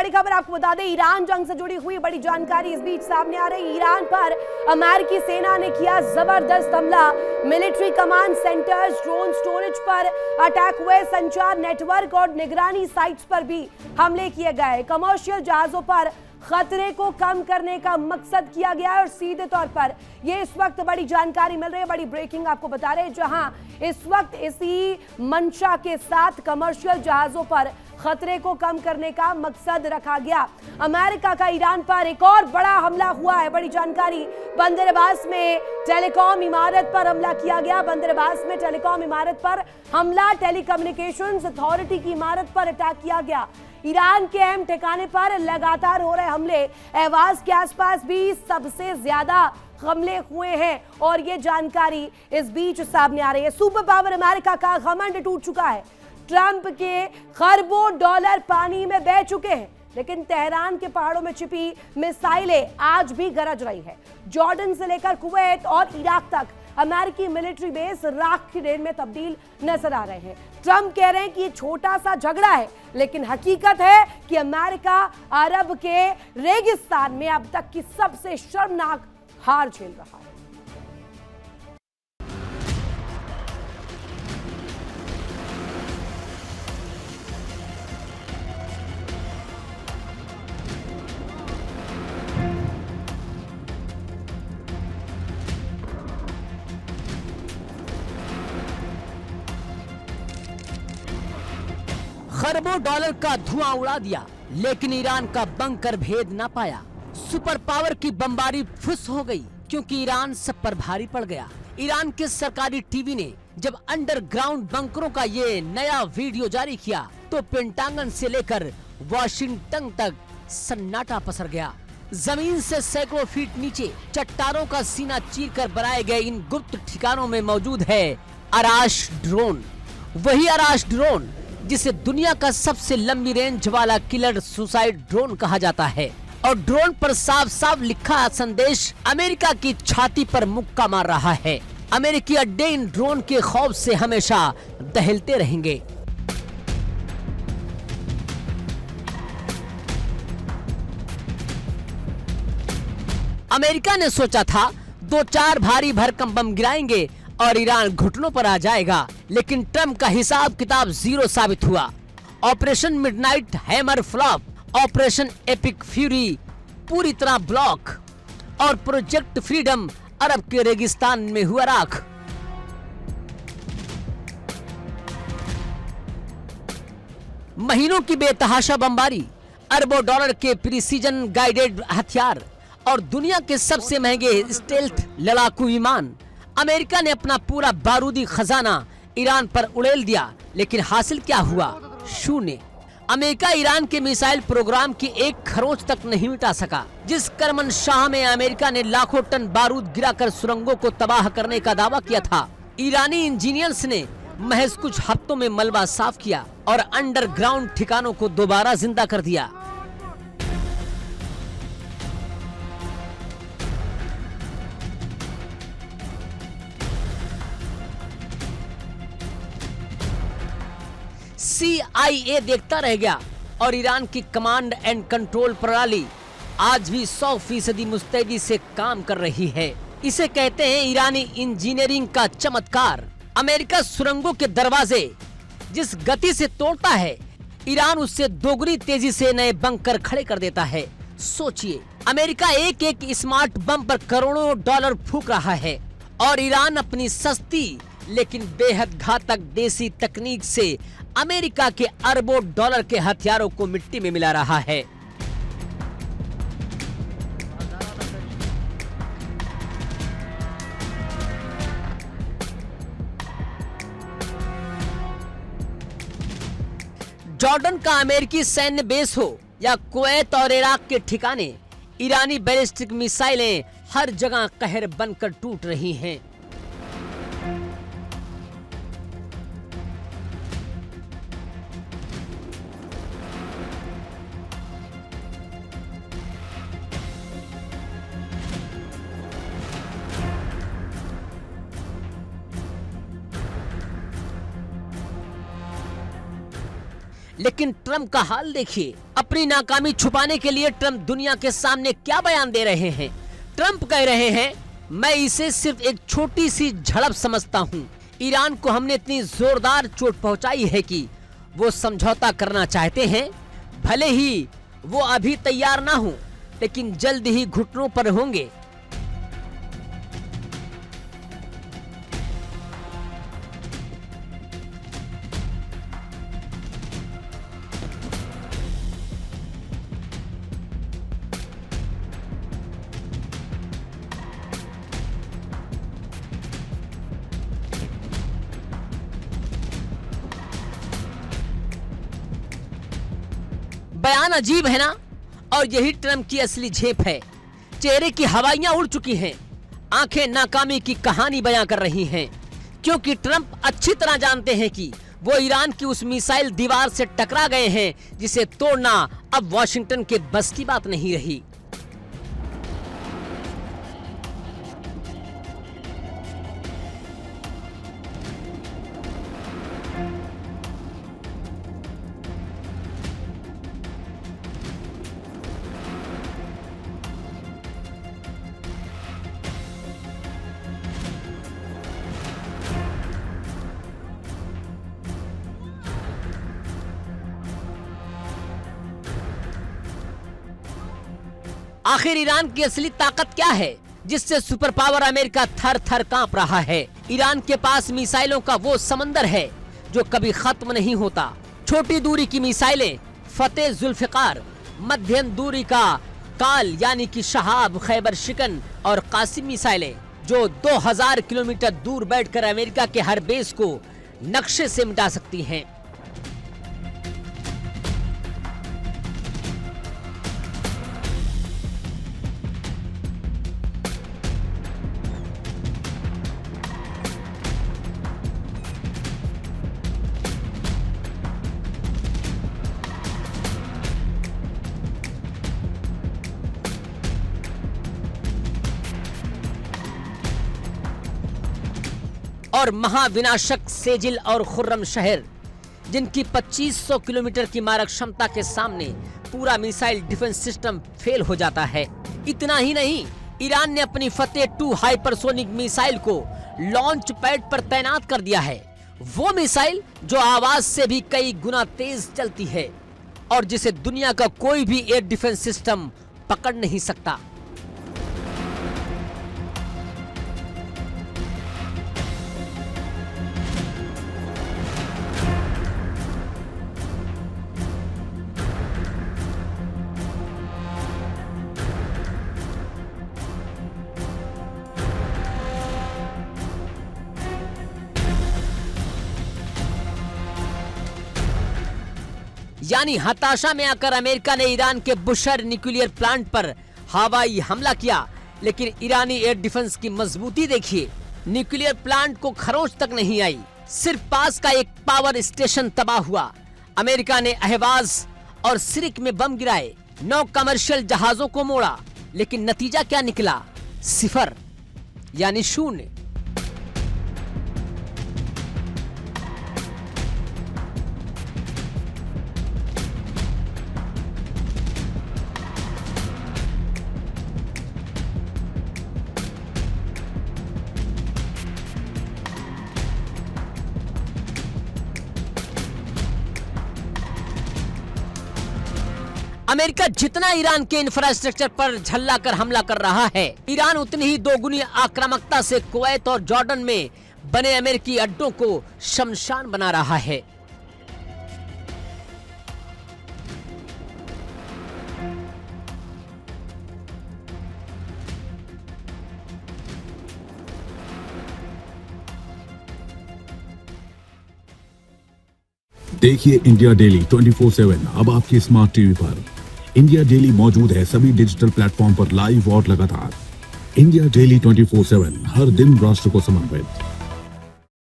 बड़ी खबर आपको बता दें, ईरान जंग से जुड़ी हुई बड़ी जानकारी इस बीच सामने आ रही। ईरान पर अमेरिकी सेना ने किया जबरदस्त हमला। Military command centres, drone storage पर अटैक हुए। संचार नेटवर्क और निगरानी साइट्स पर भी हमले किए गए। कमर्शियल जहाजों पर खतरे को कम करने का मकसद किया गया है और सीधे तौर पर ये इस वक्त बड़ी जानकारी मिल रही है, बड़ी ब्रेकिंग आपको बता रहे हैं, जहां इस वक्त इसी मंशा के साथ कमर्शियल जहाजों पर खतरे को कम करने का मकसद रखा गया। अमेरिका का ईरान पर एक और बड़ा हमला हुआ है, बड़ी जानकारी। बंदर अब्बास में टेलीकॉम इमारत पर हमला किया गया। बंदर अब्बास में टेलीकॉम इमारत पर हमला, टेलीकम्युनिकेशंस अथॉरिटी की इमारत पर अटैक किया गया। ईरान के अहम ठिकाने पर लगातार हो रहे हमले। अहवाज के आसपास भी सबसे ज्यादा हमले हुए हैं और ये जानकारी इस बीच सामने आ रही है। सुपर पावर अमेरिका का घमंड टूट चुका है। ट्रंप के खरबों डॉलर पानी में बह चुके हैं, लेकिन तेहरान के पहाड़ों में छिपी मिसाइलें आज भी गरज रही है। जॉर्डन से लेकर कुवैत और इराक तक अमेरिकी मिलिट्री बेस राख की ढेर में तब्दील नजर आ रहे हैं। ट्रंप कह रहे हैं कि ये छोटा सा झगड़ा है, लेकिन हकीकत है कि अमेरिका अरब के रेगिस्तान में अब तक की सबसे शर्मनाक हार झेल रहा है। खरबों डॉलर का धुआं उड़ा दिया, लेकिन ईरान का बंकर भेद ना पाया। सुपर पावर की बमबारी फुस हो गई, क्योंकि ईरान सब पर भारी पड़ गया। ईरान के सरकारी टीवी ने जब अंडरग्राउंड बंकरों का ये नया वीडियो जारी किया, तो पेंटागन से लेकर वॉशिंगटन तक सन्नाटा पसर गया। जमीन से सैकड़ों फीट नीचे चट्टानों का सीना चीरकर बनाए गए इन गुप्त ठिकानों में मौजूद है अराश ड्रोन। वही अराश ड्रोन जिसे दुनिया का सबसे लंबी रेंज वाला किलर सुसाइड ड्रोन कहा जाता है, और ड्रोन पर साफ साफ लिखा संदेश अमेरिका की छाती पर मुक्का मार रहा है। अमेरिकी अड्डे इन ड्रोन के खौफ से हमेशा दहलते रहेंगे। अमेरिका ने सोचा था 2-4 भारी भरकम बम गिराएंगे और ईरान घुटनों पर आ जाएगा, लेकिन ट्रंप का हिसाब किताब जीरो साबित हुआ। Operation midnight hammer flop, operation epic fury पूरी तरह ब्लॉक, और प्रोजेक्ट फ्रीडम अरब के रेगिस्तान में हुआ राख। महीनों की बेतहाशा बमबारी, अरबों डॉलर के प्रिसीजन गाइडेड हथियार और दुनिया के सबसे महंगे स्टेल्थ लड़ाकू विमान। अमेरिका ने अपना पूरा बारूदी खजाना ईरान पर उड़ेल दिया, लेकिन हासिल क्या हुआ? शून्य। अमेरिका ईरान के मिसाइल प्रोग्राम की एक खरोंच तक नहीं मिटा सका। जिस करमन शाह में अमेरिका ने लाखों टन बारूद गिराकर सुरंगों को तबाह करने का दावा किया था, ईरानी इंजीनियर्स ने महज कुछ हफ्तों में मलबा साफ किया और अंडरग्राउंड ठिकानों को दोबारा जिंदा कर दिया। CIA देखता रह गया और ईरान की कमांड एंड कंट्रोल प्रणाली आज भी 100% मुस्तैदी से काम कर रही है। इसे कहते हैं ईरानी इंजीनियरिंग का चमत्कार। अमेरिका सुरंगों के दरवाजे जिस गति से तोड़ता है, ईरान उससे दोगुनी तेजी से नए बंकर खड़े कर देता है। सोचिए, अमेरिका एक एक स्मार्ट बम पर करोड़ों डॉलर फूंक रहा है और ईरान अपनी सस्ती लेकिन बेहद घातक देसी तकनीक से अमेरिका के अरबों डॉलर के हथियारों को मिट्टी में मिला रहा है। जॉर्डन का अमेरिकी सैन्य बेस हो या कुवैत और इराक के ठिकाने, ईरानी बैलिस्टिक मिसाइलें हर जगह कहर बनकर टूट रही हैं। लेकिन ट्रंप का हाल देखिए। अपनी नाकामी छुपाने के लिए ट्रंप दुनिया के सामने क्या बयान दे रहे हैं। ट्रंप कह रहे हैं, मैं इसे सिर्फ एक छोटी सी झड़प समझता हूँ। ईरान को हमने इतनी जोरदार चोट पहुंचाई है कि वो समझौता करना चाहते हैं। भले ही वो अभी तैयार ना हो, लेकिन जल्द ही घुटनों पर होंगे। बयान अजीब है ना? और यही ट्रंप की असली झेप है। चेहरे की हवाइयां उड़ चुकी हैं, आंखें नाकामी की कहानी बयां कर रही हैं, क्योंकि ट्रंप अच्छी तरह जानते हैं कि वो ईरान की उस मिसाइल दीवार से टकरा गए हैं जिसे तोड़ना अब वॉशिंगटन के बस की बात नहीं रही। आखिर ईरान की असली ताकत क्या है जिससे सुपर पावर अमेरिका थर थर कांप रहा है? ईरान के पास मिसाइलों का वो समंदर है जो कभी खत्म नहीं होता। छोटी दूरी की मिसाइलें फतेह जुल्फिकार, मध्यम दूरी का काल यानी कि शहाब, खैबर शिकन और कासिम मिसाइलें जो 2000 किलोमीटर दूर बैठकर अमेरिका के हर बेस को नक्शे से मिटा सकती हैं। और महाविनाशक सेजिल और खुर्रम शहर, जिनकी 2500 किलोमीटर की मारक क्षमता के सामने पूरा मिसाइल डिफेंस सिस्टम फेल हो जाता है। इतना ही नहीं, ईरान ने अपनी फतेह 2 हाइपरसोनिक मिसाइल को लॉन्च पैड पर तैनात कर दिया है। वो मिसाइल जो आवाज से भी कई गुना तेज चलती है और जिसे दुनिया का कोई भी एयर डिफेंस सिस्टम पकड़ नहीं सकता। यानी हताशा में आकर अमेरिका ने ईरान के बुशर न्यूक्लियर प्लांट पर हवाई हमला किया, लेकिन ईरानी एयर डिफेंस की मजबूती देखिए। न्यूक्लियर प्लांट को खरोंच तक नहीं आई, सिर्फ पास का एक पावर स्टेशन तबाह हुआ। अमेरिका ने अहवाज और सिरिक में बम गिराए, 9 कमर्शियल जहाजों को मोड़ा, लेकिन नतीजा क्या निकला? 0 यानी 0। अमेरिका जितना ईरान के इंफ्रास्ट्रक्चर पर झल्ला कर हमला कर रहा है, ईरान उतनी ही दोगुनी आक्रामकता से कुवैत और जॉर्डन में बने अमेरिकी अड्डों को शमशान बना रहा है। देखिए इंडिया डेली 24/7 अब आपकी स्मार्ट टीवी पर। इंडिया डेली मौजूद है सभी डिजिटल प्लेटफॉर्म पर लाइव और लगातार। इंडिया डेली 24/7 हर दिन राष्ट्र को समर्पित।